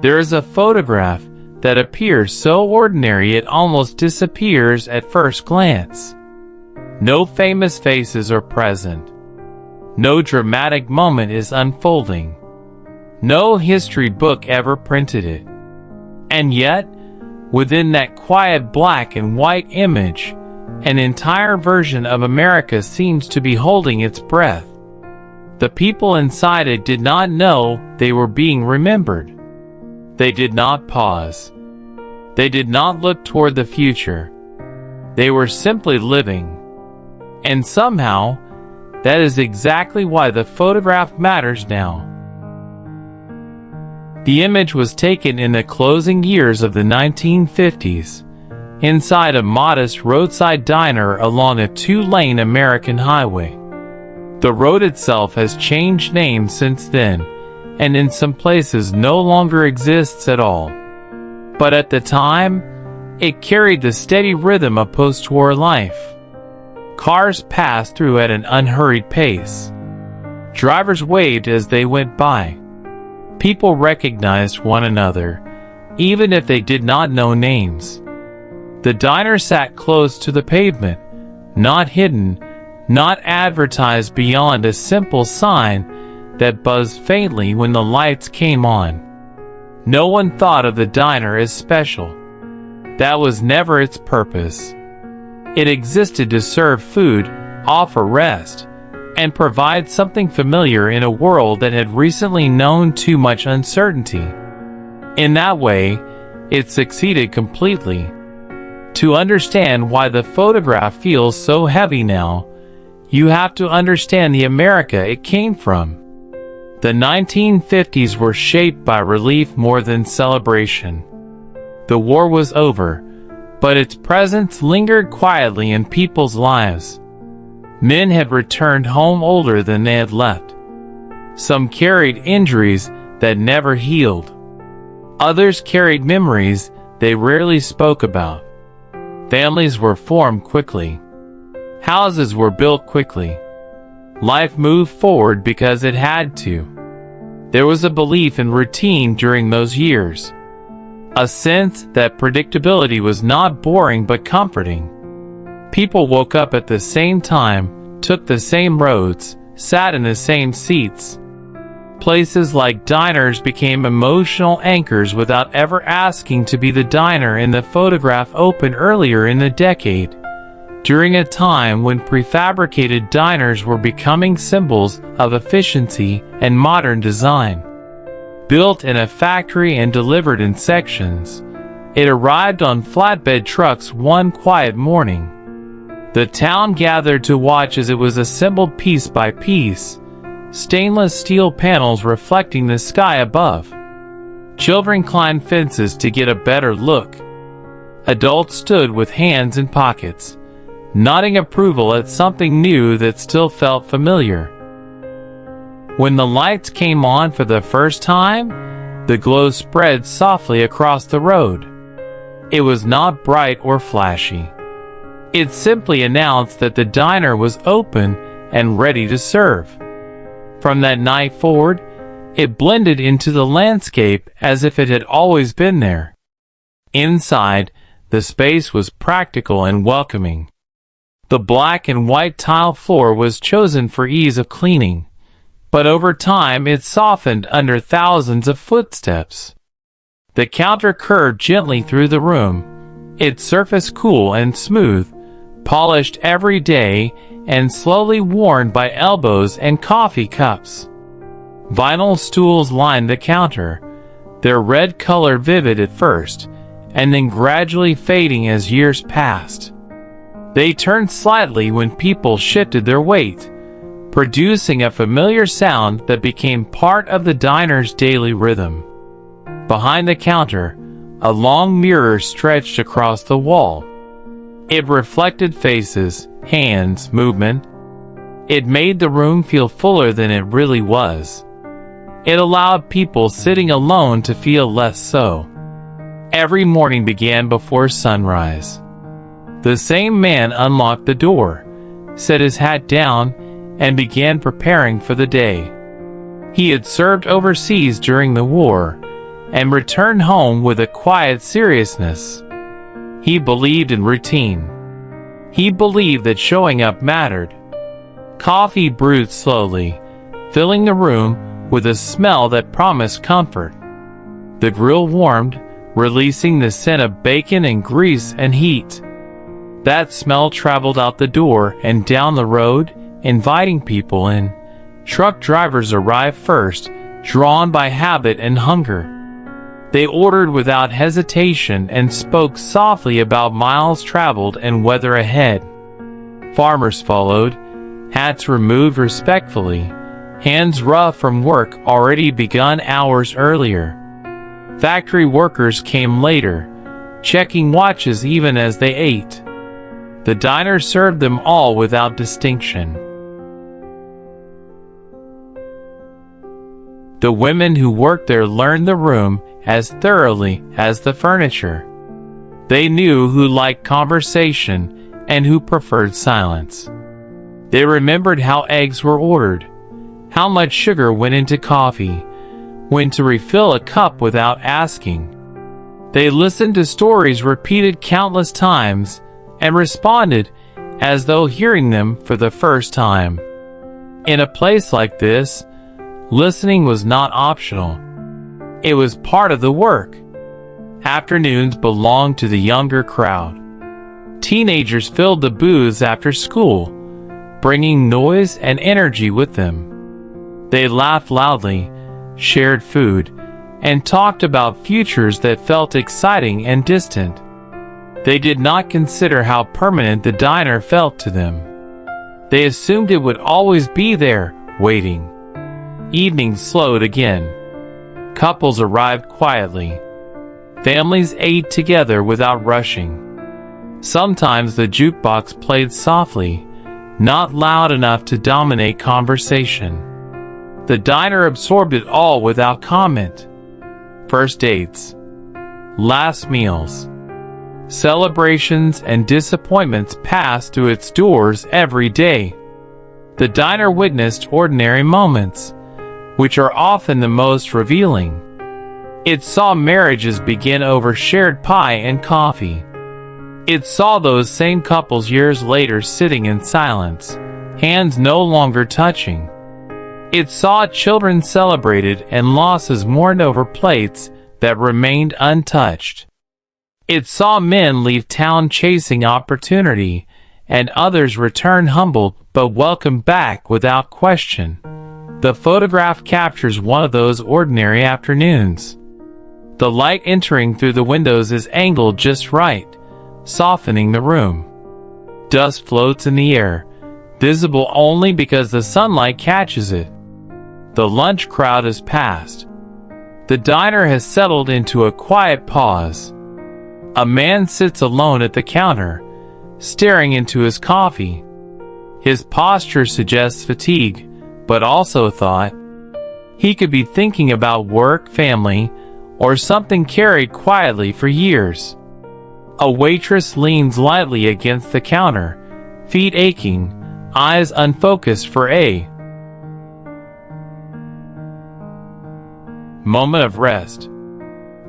There is a photograph that appears so ordinary it almost disappears at first glance. No famous faces are present. No dramatic moment is unfolding. No history book ever printed it. And yet, within that quiet black and white image, an entire version of America seems to be holding its breath. The people inside it did not know they were being remembered. They did not pause. They did not look toward the future. They were simply living. And somehow, that is exactly why the photograph matters now. The image was taken in the closing years of the 1950s, inside a modest roadside diner along a two-lane American highway. The road itself has changed names since then, and in some places no longer exists at all. But at the time, it carried the steady rhythm of post-war life. Cars passed through at an unhurried pace. Drivers waved as they went by. People recognized one another, even if they did not know names. The diner sat close to the pavement, not hidden, not advertised beyond a simple sign that buzzed faintly when the lights came on. No one thought of the diner as special. That was never its purpose. It existed to serve food, offer rest, and provide something familiar in a world that had recently known too much uncertainty. In that way, it succeeded completely. To understand why the photograph feels so heavy now, you have to understand the America it came from. The 1950s were shaped by relief more than celebration. The war was over, but its presence lingered quietly in people's lives. Men had returned home older than they had left. Some carried injuries that never healed. Others carried memories they rarely spoke about. Families were formed quickly. Houses were built quickly. Life moved forward because it had to. There was a belief in routine during those years. A sense that predictability was not boring but comforting. People woke up at the same time, took the same roads, sat in the same seats. Places like diners became emotional anchors without ever asking to be. The diner in the photograph opened earlier in the decade, during a time when prefabricated diners were becoming symbols of efficiency and modern design. Built in a factory and delivered in sections, it arrived on flatbed trucks one quiet morning. The town gathered to watch as it was assembled piece by piece, stainless steel panels reflecting the sky above. Children climbed fences to get a better look. Adults stood with hands in pockets, nodding approval at something new that still felt familiar. When the lights came on for the first time, the glow spread softly across the road. It was not bright or flashy. It simply announced that the diner was open and ready to serve. From that night forward, it blended into the landscape as if it had always been there. Inside, the space was practical and welcoming. The black and white tile floor was chosen for ease of cleaning, but over time it softened under thousands of footsteps. The counter curved gently through the room, its surface cool and smooth, polished every day and slowly worn by elbows and coffee cups. Vinyl stools lined the counter, their red color vivid at first, and then gradually fading as years passed. They turned slightly when people shifted their weight, producing a familiar sound that became part of the diner's daily rhythm. Behind the counter, a long mirror stretched across the wall. It reflected faces, hands, movement. It made the room feel fuller than it really was. It allowed people sitting alone to feel less so. Every morning began before sunrise. The same man unlocked the door, set his hat down, and began preparing for the day. He had served overseas during the war, and returned home with a quiet seriousness. He believed in routine. He believed that showing up mattered. Coffee brewed slowly, filling the room with a smell that promised comfort. The grill warmed, releasing the scent of bacon and grease and heat. That smell traveled out the door and down the road, inviting people in. Truck drivers arrived first, drawn by habit and hunger. They ordered without hesitation and spoke softly about miles traveled and weather ahead. Farmers followed, hats removed respectfully, hands rough from work already begun hours earlier. Factory workers came later, checking watches even as they ate. The diner served them all without distinction. The women who worked there learned the room as thoroughly as the furniture. They knew who liked conversation and who preferred silence. They remembered how eggs were ordered, how much sugar went into coffee, when to refill a cup without asking. They listened to stories repeated countless times and responded as though hearing them for the first time. In a place like this, listening was not optional. It was part of the work. Afternoons belonged to the younger crowd. Teenagers filled the booths after school, bringing noise and energy with them. They laughed loudly, shared food, and talked about futures that felt exciting and distant. They did not consider how permanent the diner felt to them. They assumed it would always be there, waiting. Evening slowed again. Couples arrived quietly. Families ate together without rushing. Sometimes the jukebox played softly, not loud enough to dominate conversation. The diner absorbed it all without comment. First dates, last meals, celebrations and disappointments passed through its doors every day. The diner witnessed ordinary moments, which are often the most revealing. It saw marriages begin over shared pie and coffee. It saw those same couples years later sitting in silence, hands no longer touching. It saw children celebrated and losses mourned over plates that remained untouched. It saw men leave town chasing opportunity, and others return humbled but welcomed back without question. The photograph captures one of those ordinary afternoons. The light entering through the windows is angled just right, softening the room. Dust floats in the air, visible only because the sunlight catches it. The lunch crowd has passed. The diner has settled into a quiet pause. A man sits alone at the counter, staring into his coffee. His posture suggests fatigue, but also thought. He could be thinking about work, family, or something carried quietly for years. A waitress leans lightly against the counter, feet aching, eyes unfocused for a moment of rest.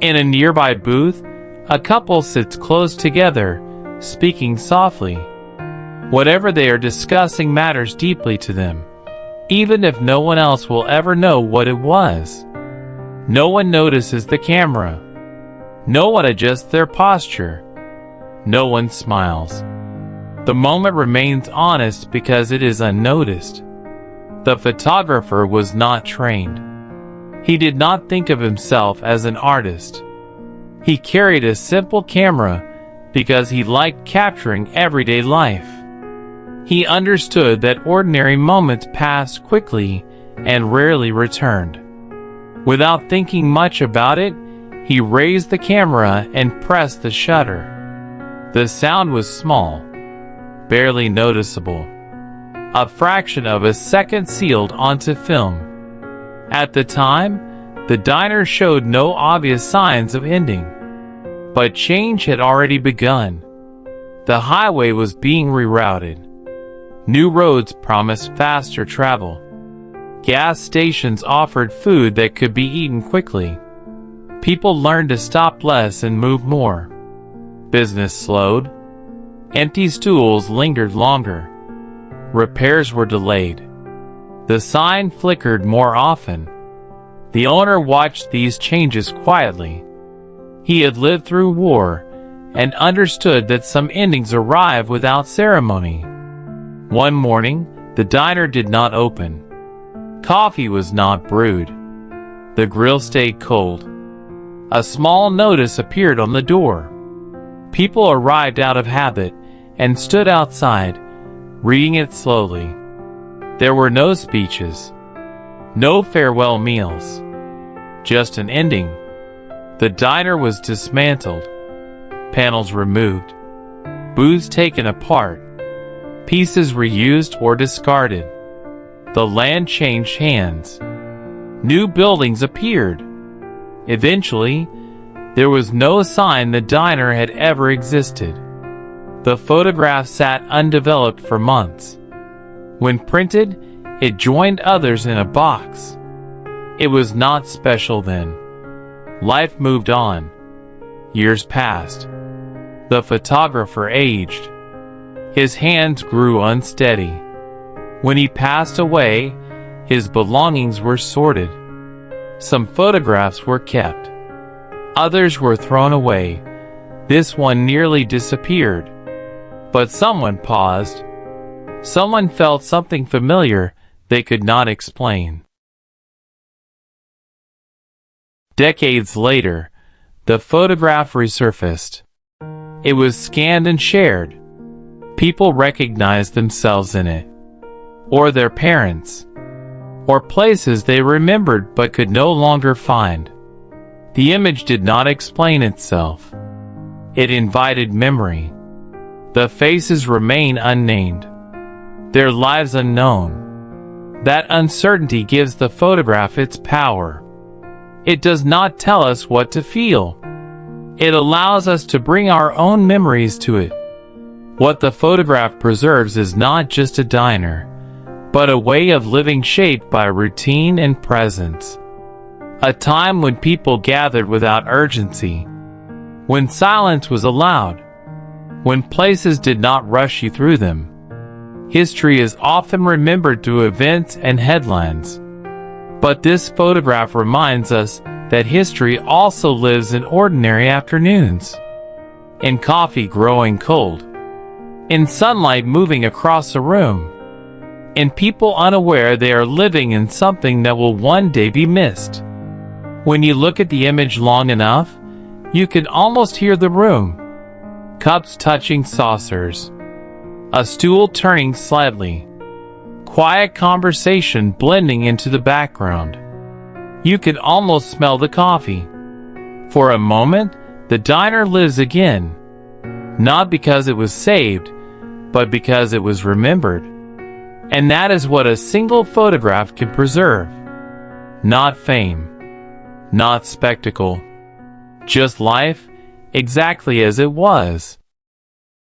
In a nearby booth, a couple sits close together, speaking softly. Whatever they are discussing matters deeply to them, even if no one else will ever know what it was. No one notices the camera. No one adjusts their posture. No one smiles. The moment remains honest because it is unnoticed. The photographer was not trained. He did not think of himself as an artist. He carried a simple camera because he liked capturing everyday life. He understood that ordinary moments passed quickly and rarely returned. Without thinking much about it, he raised the camera and pressed the shutter. The sound was small, barely noticeable. A fraction of a second sealed onto film. At the time, the diner showed no obvious signs of ending. But change had already begun. The highway was being rerouted. New roads promised faster travel. Gas stations offered food that could be eaten quickly. People learned to stop less and move more. Business slowed. Empty stools lingered longer. Repairs were delayed. The sign flickered more often. The owner watched these changes quietly. He had lived through war and understood that some endings arrive without ceremony. One morning, the diner did not open. Coffee was not brewed. The grill stayed cold. A small notice appeared on the door. People arrived out of habit and stood outside, reading it slowly. There were no speeches, no farewell meals, just an ending. The diner was dismantled, panels removed, booths taken apart, pieces reused or discarded. The land changed hands. New buildings appeared. Eventually, there was no sign the diner had ever existed. The photograph sat undeveloped for months. When printed, it joined others in a box. It was not special then. Life moved on. Years passed. The photographer aged. His hands grew unsteady. When he passed away, his belongings were sorted. Some photographs were kept. Others were thrown away. This one nearly disappeared. But someone paused. Someone felt something familiar they could not explain. Decades later, the photograph resurfaced. It was scanned and shared. People recognized themselves in it, or their parents, or places they remembered but could no longer find. The image did not explain itself. It invited memory. The faces remain unnamed, their lives unknown. That uncertainty gives the photograph its power. It does not tell us what to feel. It allows us to bring our own memories to it. What the photograph preserves is not just a diner, but a way of living shaped by routine and presence. A time when people gathered without urgency, when silence was allowed, when places did not rush you through them. History is often remembered through events and headlines. But this photograph reminds us that history also lives in ordinary afternoons, in coffee growing cold, in sunlight moving across a room, in people unaware they are living in something that will one day be missed. When you look at the image long enough, you can almost hear the room. Cups touching saucers, a stool turning slightly, quiet conversation blending into the background. You can almost smell the coffee. For a moment, the diner lives again, not because it was saved, but because it was remembered. And that is what a single photograph can preserve. Not fame, not spectacle, just life exactly as it was.